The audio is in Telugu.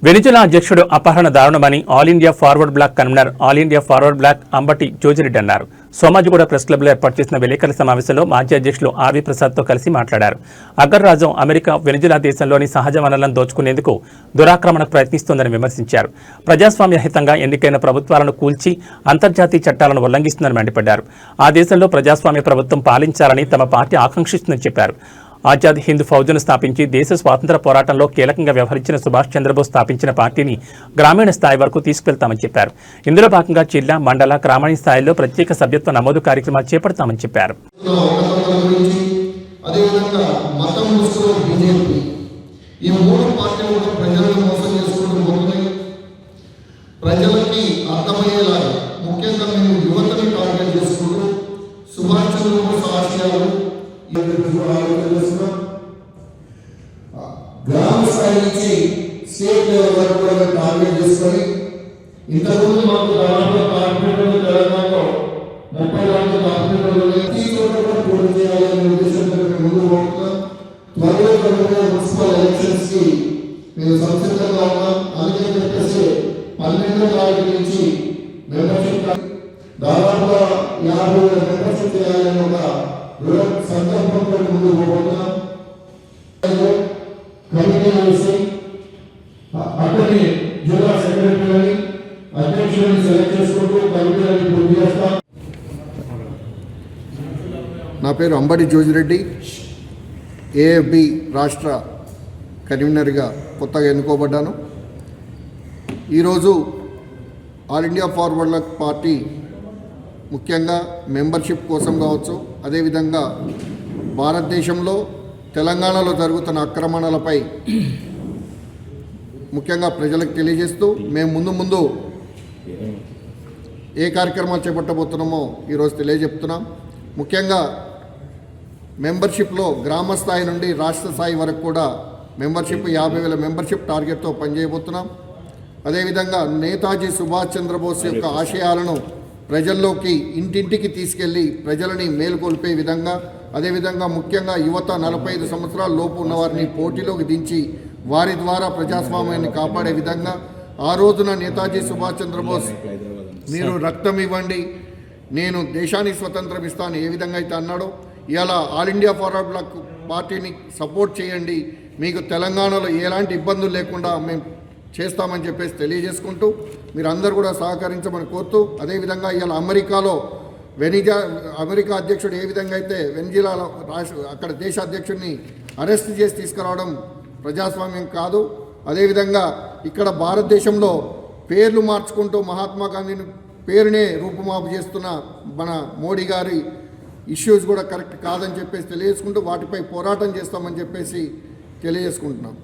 వెనిజులా అధ్యక్షుడు అపహరణ దారుణమని All India Forward Bloc convener All India Forward Bloc Ambati Jojireddy అన్నారు. సోమాజిగూడ ప్రెస్ క్లబ్లో ఏర్పాటు చేసిన విలేకరుల సమావేశంలో మాజీ అధ్యక్షులు ఆర్వి ప్రసాద్తో కలిసి మాట్లాడారు. అగర్రాజం అమెరికా వెనిజులా దేశంలోని సహజ వనరులను దోచుకునేందుకు దురాక్రమణకు ప్రయత్నిస్తోందని విమర్శించారు. ప్రజాస్వామ్యహితంగా ఎన్నికైన ప్రభుత్వాలను కూల్చి అంతర్జాతీయ చట్టాలను ఉల్లంఘిస్తుందని మండిపడ్డారు. ఆ దేశంలో ప్రజాస్వామ్య ప్రభుత్వం పాలించాలని తమ పార్టీ ఆకాంక్షిస్తుందని చెప్పారు. ఆజాద్ హింద్ ఫౌజ్ను స్థాపించి దేశ స్వాతంత్ర పోరాటంలో కీలకంగా వ్యవహరించిన సుభాష్ చంద్రబోస్ స్థాపించిన పార్టీని గ్రామీణ స్థాయి వరకు తీసుకెళ్తామని చెప్పారు. ఇందులో భాగంగా జిల్లా, మండల, గ్రామీణ స్థాయిలో ప్రత్యేక సభ్యత్వ నమోదు కార్యక్రమాలు చేపడతామని చెప్పారు. గ్రామ స్థాయి నుంచి స్టేట్ లెవెల్ వరకు కూడా టార్గెట్ చేసుకొని ఇంతకుముందు మాకు దాదాపు కార్పొరేటర్లు తెలంగాణలో 34 కార్పొరేటర్లు ఈ చోట కూడా పోటీ చేయాలనే ఉద్దేశంతో ముందుకు పోతున్నాం. త్వరలో మున్సిపల్ ఎలక్షన్స్ కి మేము సంసిద్ధంగా ఉన్నాం. అందుకని చెప్పేసి 12వ తారీఖు నుంచి మెంబర్షిప్ దాదాపుగా 50,000 మెంబర్షిప్ చేయాలని ఒక సంకల్పంతో ముందుకు పోతున్నాం. అక్కడిని జిల్లా సెక్రటరీ అధ్యక్షుడిని సెలెక్ట్ చేసుకుంటూ కమిటీని పూర్తి చేస్తాం. నా పేరు అంబటి జోజిరెడ్డి, ఏఎఫ్బి రాష్ట్ర కన్వీనర్గా కొత్తగా ఎన్నుకోబడ్డాను. ఈరోజు ఆల్ ఇండియా ఫార్వర్డ్ పార్టీ ముఖ్యంగా మెంబర్షిప్ కోసం కావచ్చు, అదేవిధంగా భారతదేశంలో తెలంగాణలో జరుగుతున్న ఆక్రమణలపై ముఖ్యంగా ప్రజలకు తెలియజేస్తూ మేము ముందు ఏ కార్యక్రమాలు చేపట్టబోతున్నామో ఈరోజు తెలియజెప్తున్నాం. ముఖ్యంగా మెంబర్షిప్లో గ్రామ స్థాయి నుండి రాష్ట్ర స్థాయి వరకు కూడా మెంబర్షిప్ 50,000 మెంబర్షిప్ టార్గెట్తో పనిచేయబోతున్నాం. అదేవిధంగా నేతాజీ సుభాష్ చంద్రబోస్ యొక్క ఆశయాలను ప్రజల్లోకి ఇంటింటికి తీసుకెళ్లి ప్రజలని మేలుకొల్పే విధంగా, అదేవిధంగా ముఖ్యంగా యువత 45 సంవత్సరాల లోపు ఉన్నవారిని పోటీలోకి దించి వారి ద్వారా ప్రజాస్వామ్యాన్ని కాపాడే విధంగా, ఆ రోజున నేతాజీ సుభాష్ చంద్రబోస్ మీరు రక్తం ఇవ్వండి నేను దేశానికి స్వతంత్రం ఇస్తాను ఏ విధంగా అయితే అన్నాడో, ఇలా ఆల్ ఇండియా ఫార్వర్డ్ బ్లాక్ పార్టీని సపోర్ట్ చేయండి, మీకు తెలంగాణలో ఎలాంటి ఇబ్బందులు లేకుండా మేము చేస్తామని చెప్పేసి తెలియజేసుకుంటూ మీరు అందరూ కూడా సహకరించమని కోరుతూ, అదేవిధంగా ఇలా అమెరికా అధ్యక్షుడు ఏ విధంగా అయితే వెనిజులాలో అక్కడ దేశ అధ్యక్షుడిని అరెస్ట్ చేసి తీసుకురావడం ప్రజాస్వామ్యం కాదు. అదేవిధంగా ఇక్కడ భారతదేశంలో పేర్లు మార్చుకుంటూ మహాత్మా గాంధీని పేరునే రూపుమాపు చేస్తున్న మన మోడీ గారి ఇష్యూస్ కూడా కరెక్ట్ కాదని చెప్పేసి తెలియజేసుకుంటూ వాటిపై పోరాటం చేస్తామని చెప్పేసి తెలియజేసుకుంటున్నాం.